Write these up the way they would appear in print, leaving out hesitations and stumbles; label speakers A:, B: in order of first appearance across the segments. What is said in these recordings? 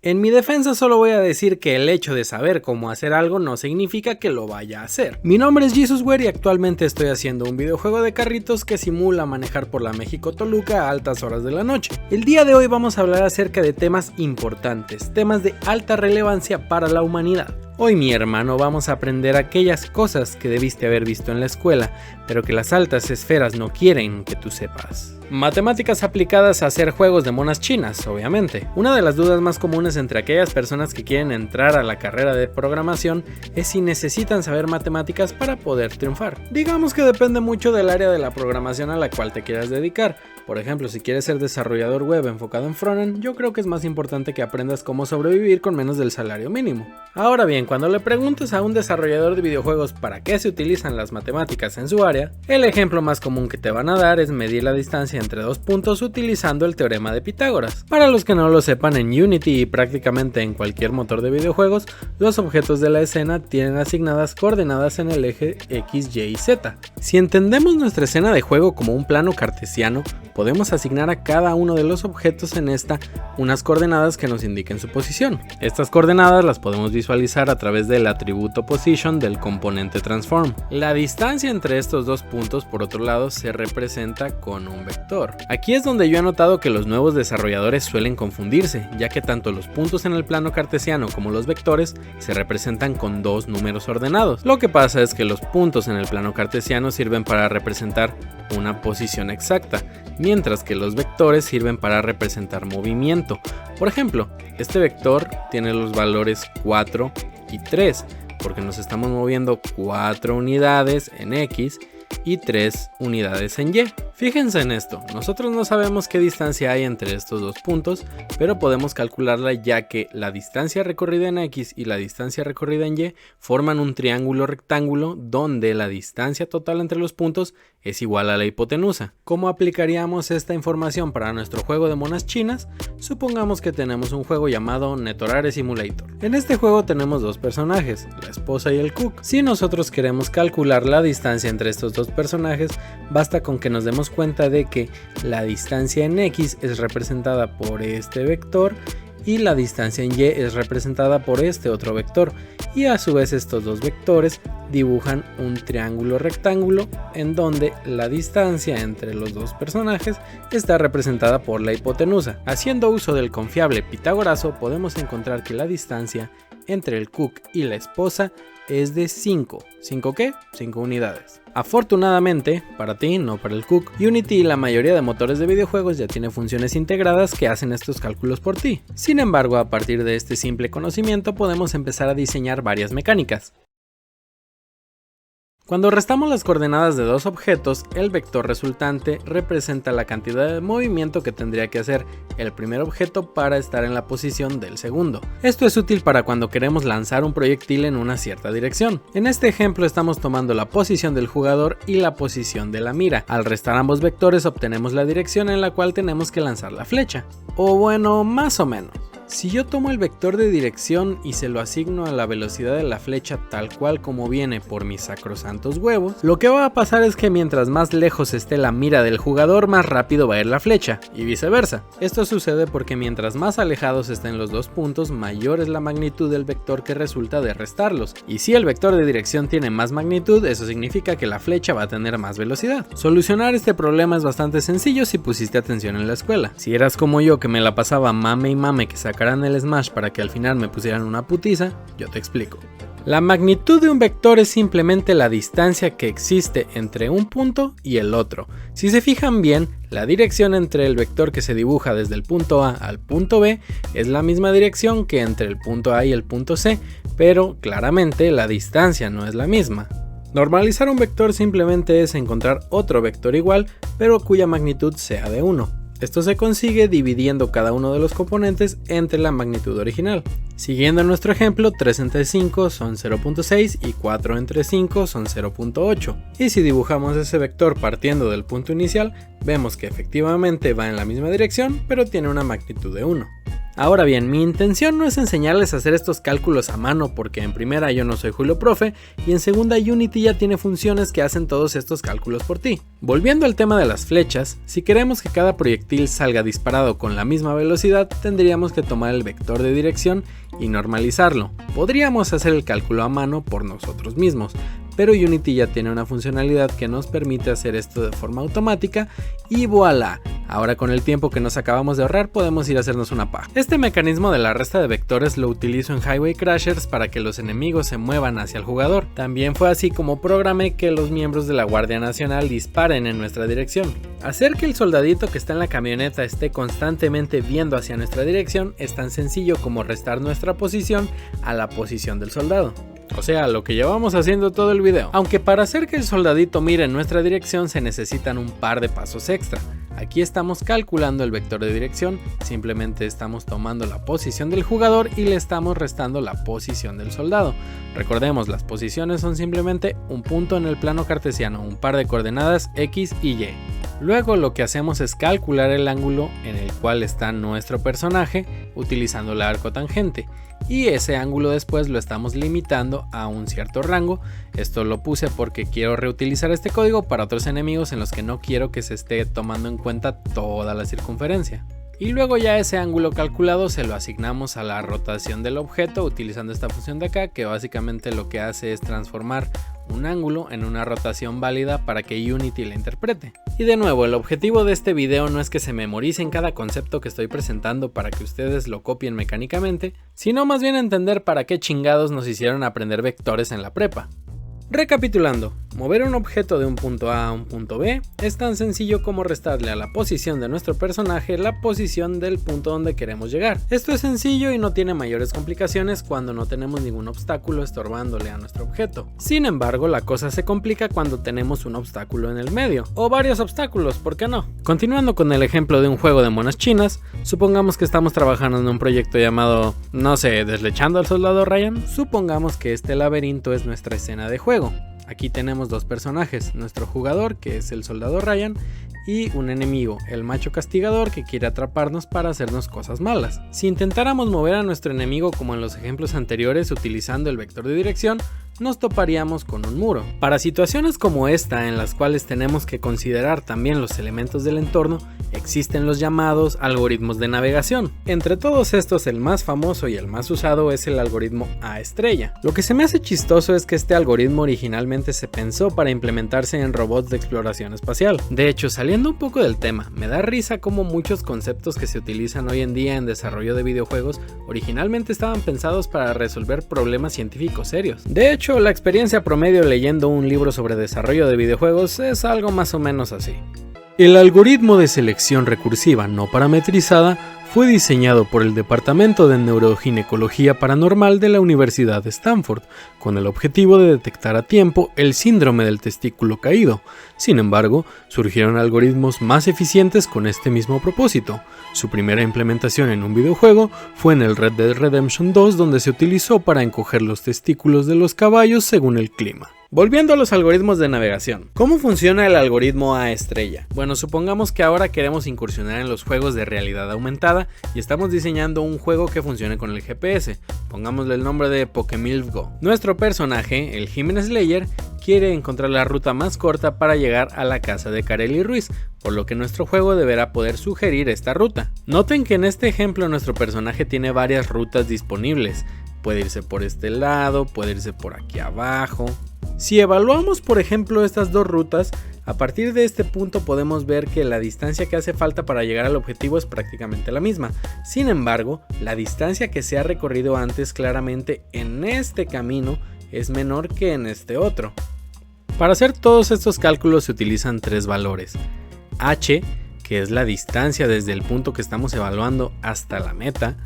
A: En mi defensa solo voy a decir que el hecho de saber cómo hacer algo no significa que lo vaya a hacer. Mi nombre es Jesusware y actualmente estoy haciendo un videojuego de carritos que simula manejar por la México Toluca a altas horas de la noche. El día de hoy vamos a hablar acerca de temas importantes, temas de alta relevancia para la humanidad. Hoy, mi hermano, vamos a aprender aquellas cosas que debiste haber visto en la escuela, pero que las altas esferas no quieren que tú sepas. Matemáticas aplicadas a hacer juegos de monas chinas, obviamente. Una de las dudas más comunes entre aquellas personas que quieren entrar a la carrera de programación es si necesitan saber matemáticas para poder triunfar. Digamos que depende mucho del área de la programación a la cual te quieras dedicar. Por ejemplo, si quieres ser desarrollador web enfocado en frontend, yo creo que es más importante que aprendas cómo sobrevivir con menos del salario mínimo. Ahora bien, cuando le preguntes a un desarrollador de videojuegos para qué se utilizan las matemáticas en su área, el ejemplo más común que te van a dar es medir la distancia entre dos puntos utilizando el teorema de Pitágoras. Para los que no lo sepan, en Unity y prácticamente en cualquier motor de videojuegos, los objetos de la escena tienen asignadas coordenadas en el eje X, Y y Z. Si entendemos nuestra escena de juego como un plano cartesiano, podemos asignar a cada uno de los objetos en esta unas coordenadas que nos indiquen su posición. Estas coordenadas las podemos visualizar a través del atributo position del componente transform. La distancia entre estos dos puntos, por otro lado, se representa con un vector. Aquí es donde yo he notado que los nuevos desarrolladores suelen confundirse, ya que tanto los puntos en el plano cartesiano como los vectores se representan con dos números ordenados. Lo que pasa es que los puntos en el plano cartesiano sirven para representar una posición exacta, mientras que los vectores sirven para representar movimiento. Por ejemplo, este vector tiene los valores 4 y 3, porque nos estamos moviendo 4 unidades en X y 3 unidades en Y. Fíjense en esto, nosotros no sabemos qué distancia hay entre estos dos puntos, pero podemos calcularla ya que la distancia recorrida en X y la distancia recorrida en Y forman un triángulo rectángulo donde la distancia total entre los puntos es igual a la hipotenusa. ¿Cómo aplicaríamos esta información para nuestro juego de monas chinas? Supongamos que tenemos un juego llamado Netorare Simulator. En este juego tenemos dos personajes, la esposa y el cook. Si nosotros queremos calcular la distancia entre estos dos personajes, basta con que nos demos cuenta de que la distancia en X es representada por este vector y la distancia en Y es representada por este otro vector, y a su vez estos dos vectores dibujan un triángulo rectángulo en donde la distancia entre los dos personajes está representada por la hipotenusa. Haciendo uso del confiable Pitagorazo podemos encontrar que la distancia entre el cook y la esposa es de 5. ¿5 qué? 5 unidades. Afortunadamente, para ti, no para el cook, Unity y la mayoría de motores de videojuegos ya tiene funciones integradas que hacen estos cálculos por ti. Sin embargo, a partir de este simple conocimiento podemos empezar a diseñar varias mecánicas. Cuando restamos las coordenadas de dos objetos, el vector resultante representa la cantidad de movimiento que tendría que hacer el primer objeto para estar en la posición del segundo. Esto es útil para cuando queremos lanzar un proyectil en una cierta dirección. En este ejemplo estamos tomando la posición del jugador y la posición de la mira. Al restar ambos vectores obtenemos la dirección en la cual tenemos que lanzar la flecha. O bueno, más o menos. Si yo tomo el vector de dirección y se lo asigno a la velocidad de la flecha tal cual como viene por mis sacrosantos huevos, lo que va a pasar es que mientras más lejos esté la mira del jugador, más rápido va a ir la flecha, y viceversa. Esto sucede porque mientras más alejados estén los dos puntos, mayor es la magnitud del vector que resulta de restarlos, y si el vector de dirección tiene más magnitud, eso significa que la flecha va a tener más velocidad. Solucionar este problema es bastante sencillo si pusiste atención en la escuela. Si eras como yo que me la pasaba mame y mame que sacaran el Smash para que al final me pusieran una putiza, yo te explico. La magnitud de un vector es simplemente la distancia que existe entre un punto y el otro. Si se fijan bien, la dirección entre el vector que se dibuja desde el punto A al punto B es la misma dirección que entre el punto A y el punto C, pero claramente la distancia no es la misma. Normalizar un vector simplemente es encontrar otro vector igual, pero cuya magnitud sea de 1. Esto se consigue dividiendo cada uno de los componentes entre la magnitud original. Siguiendo nuestro ejemplo, 3 entre 5 son 0.6 y 4 entre 5 son 0.8. Y si dibujamos ese vector partiendo del punto inicial, vemos que efectivamente va en la misma dirección, pero tiene una magnitud de 1. Ahora bien, mi intención no es enseñarles a hacer estos cálculos a mano porque en primera yo no soy Julio Profe y en segunda Unity ya tiene funciones que hacen todos estos cálculos por ti. Volviendo al tema de las flechas, si queremos que cada proyectil salga disparado con la misma velocidad, tendríamos que tomar el vector de dirección y normalizarlo. Podríamos hacer el cálculo a mano por nosotros mismos, pero Unity ya tiene una funcionalidad que nos permite hacer esto de forma automática y voilà, ahora con el tiempo que nos acabamos de ahorrar podemos ir a hacernos una paja. Este mecanismo de la resta de vectores lo utilizo en Highway Crashers para que los enemigos se muevan hacia el jugador. También fue así como programé que los miembros de la Guardia Nacional disparen en nuestra dirección. Hacer que el soldadito que está en la camioneta esté constantemente viendo hacia nuestra dirección es tan sencillo como restar nuestra posición a la posición del soldado. O sea, lo que llevamos haciendo todo el video. Aunque para hacer que el soldadito mire en nuestra dirección se necesitan un par de pasos extra. Aquí estamos calculando el vector de dirección, simplemente estamos tomando la posición del jugador y le estamos restando la posición del soldado. Recordemos, las posiciones son simplemente un punto en el plano cartesiano, un par de coordenadas X y Y. Luego lo que hacemos es calcular el ángulo en el cual está nuestro personaje utilizando la arcotangente. Y ese ángulo después lo estamos limitando a un cierto rango. Esto lo puse porque quiero reutilizar este código para otros enemigos en los que no quiero que se esté tomando en cuenta toda la circunferencia. Y luego ya ese ángulo calculado se lo asignamos a la rotación del objeto utilizando esta función de acá, que básicamente lo que hace es transformar un ángulo en una rotación válida para que Unity la interprete. Y de nuevo, el objetivo de este video no es que se memoricen cada concepto que estoy presentando para que ustedes lo copien mecánicamente, sino más bien entender para qué chingados nos hicieron aprender vectores en la prepa. Recapitulando, mover un objeto de un punto A a un punto B es tan sencillo como restarle a la posición de nuestro personaje la posición del punto donde queremos llegar. Esto es sencillo y no tiene mayores complicaciones cuando no tenemos ningún obstáculo estorbándole a nuestro objeto. Sin embargo, la cosa se complica cuando tenemos un obstáculo en el medio, o varios obstáculos, ¿por qué no? Continuando con el ejemplo de un juego de monas chinas, supongamos que estamos trabajando en un proyecto llamado, no sé, deslechando al soldado Ryan. Supongamos que este laberinto es nuestra escena de juego. Aquí tenemos dos personajes, nuestro jugador, que es el soldado Ryan, y un enemigo, el macho castigador, que quiere atraparnos para hacernos cosas malas. Si intentáramos mover a nuestro enemigo como en los ejemplos anteriores utilizando el vector de dirección, nos toparíamos con un muro. Para situaciones como esta, en las cuales tenemos que considerar también los elementos del entorno, existen los llamados algoritmos de navegación. Entre todos estos, el más famoso y el más usado es el algoritmo A estrella. Lo que se me hace chistoso es que este algoritmo originalmente se pensó para implementarse en robots de exploración espacial. De hecho, saliendo un poco del tema, me da risa cómo muchos conceptos que se utilizan hoy en día en desarrollo de videojuegos originalmente estaban pensados para resolver problemas científicos serios. De hecho, la experiencia promedio leyendo un libro sobre desarrollo de videojuegos es algo más o menos así. El algoritmo de selección recursiva no parametrizada fue diseñado por el Departamento de Neuroginecología Paranormal de la Universidad de Stanford, con el objetivo de detectar a tiempo el síndrome del testículo caído. Sin embargo, surgieron algoritmos más eficientes con este mismo propósito. Su primera implementación en un videojuego fue en el Red Dead Redemption 2, donde se utilizó para encoger los testículos de los caballos según el clima. Volviendo a los algoritmos de navegación, ¿cómo funciona el algoritmo A estrella? Bueno, supongamos que ahora queremos incursionar en los juegos de realidad aumentada y estamos diseñando un juego que funcione con el GPS. Pongámosle el nombre de Pokemilf Go. Nuestro personaje, el Jimen Slayer, quiere encontrar la ruta más corta para llegar a la casa de Kareli Ruiz, por lo que nuestro juego deberá poder sugerir esta ruta. Noten que en este ejemplo nuestro personaje tiene varias rutas disponibles. Puede irse por este lado, puede irse por aquí abajo. Si evaluamos por ejemplo estas dos rutas, a partir de este punto podemos ver que la distancia que hace falta para llegar al objetivo es prácticamente la misma. Sin embargo, la distancia que se ha recorrido antes claramente en este camino es menor que en este otro. Para hacer todos estos cálculos se utilizan tres valores. H, que es la distancia desde el punto que estamos evaluando hasta la meta.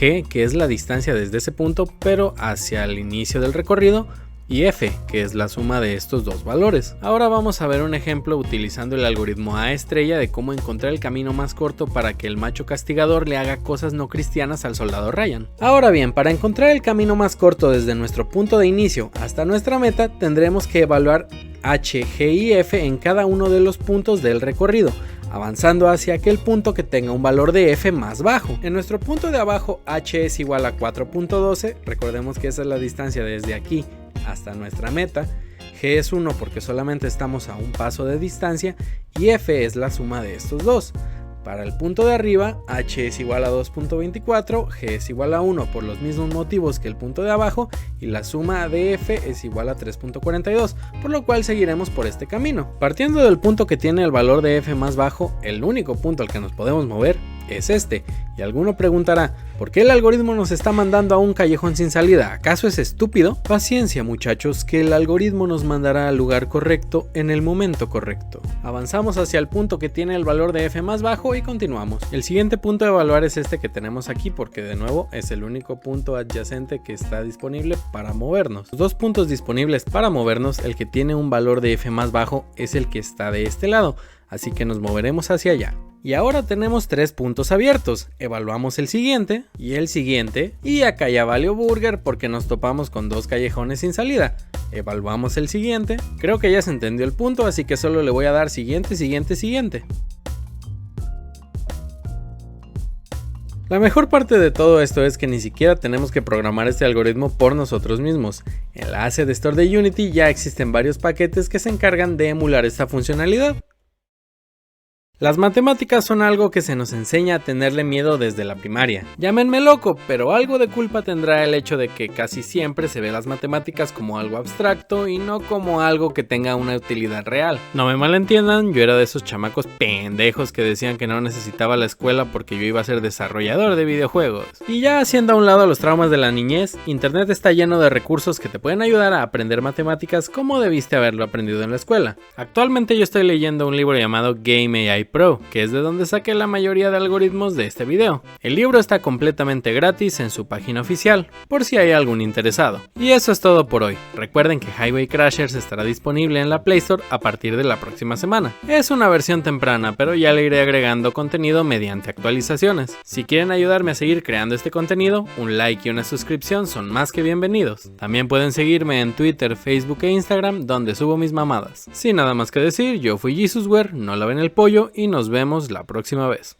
A: G, que es la distancia desde ese punto pero hacia el inicio del recorrido. Y F, que es la suma de estos dos valores. Ahora vamos a ver un ejemplo utilizando el algoritmo A estrella de cómo encontrar el camino más corto para que el macho castigador le haga cosas no cristianas al soldado Ryan. Ahora bien, para encontrar el camino más corto desde nuestro punto de inicio hasta nuestra meta, tendremos que evaluar H, G y F en cada uno de los puntos del recorrido. avanzando hacia aquel punto que tenga un valor de f más bajo. En nuestro punto de abajo h es igual a 4.12, recordemos que esa es la distancia desde aquí hasta nuestra meta, g es 1 porque solamente estamos a un paso de distancia y f es la suma de estos dos. Para el punto de arriba, h es igual a 2.24, g es igual a 1 por los mismos motivos que el punto de abajo y la suma de f es igual a 3.42, por lo cual seguiremos por este camino. Partiendo del punto que tiene el valor de f más bajo, el único punto al que nos podemos mover es este, y alguno preguntará, ¿por qué el algoritmo nos está mandando a un callejón sin salida? ¿Acaso es estúpido? Paciencia muchachos, que el algoritmo nos mandará al lugar correcto en el momento correcto. Avanzamos hacia el punto que tiene el valor de f más bajo y continuamos. El siguiente punto a evaluar es este que tenemos aquí porque de nuevo es el único punto adyacente que está disponible para movernos. Los dos puntos disponibles para movernos, el que tiene un valor de f más bajo es el que está de este lado, así que nos moveremos hacia allá. Y ahora tenemos 3 puntos abiertos, evaluamos el siguiente, y acá ya valió burger porque nos topamos con 2 callejones sin salida. Evaluamos el siguiente, creo que ya se entendió el punto, así que solo le voy a dar siguiente. La mejor parte de todo esto es que ni siquiera tenemos que programar este algoritmo por nosotros mismos. En la Asset Store de Unity ya existen varios paquetes que se encargan de emular esta funcionalidad. Las matemáticas son algo que se nos enseña a tenerle miedo desde la primaria. Llámenme loco, pero algo de culpa tendrá el hecho de que casi siempre se ve las matemáticas como algo abstracto y no como algo que tenga una utilidad real. No me malentiendan, yo era de esos chamacos pendejos que decían que no necesitaba la escuela porque yo iba a ser desarrollador de videojuegos. Y ya haciendo a un lado los traumas de la niñez, internet está lleno de recursos que te pueden ayudar a aprender matemáticas como debiste haberlo aprendido en la escuela. Actualmente yo estoy leyendo un libro llamado Game AI Pro, que es de donde saqué la mayoría de algoritmos de este video. El libro está completamente gratis en su página oficial, por si hay algún interesado. Y eso es todo por hoy. Recuerden que Highway Crashers estará disponible en la Play Store a partir de la próxima semana. Es una versión temprana, pero ya le iré agregando contenido mediante actualizaciones. Si quieren ayudarme a seguir creando este contenido, un like y una suscripción son más que bienvenidos. También pueden seguirme en Twitter, Facebook e Instagram, donde subo mis mamadas. Sin nada más que decir, yo fui Jesusware, no laven el pollo y nos vemos la próxima vez.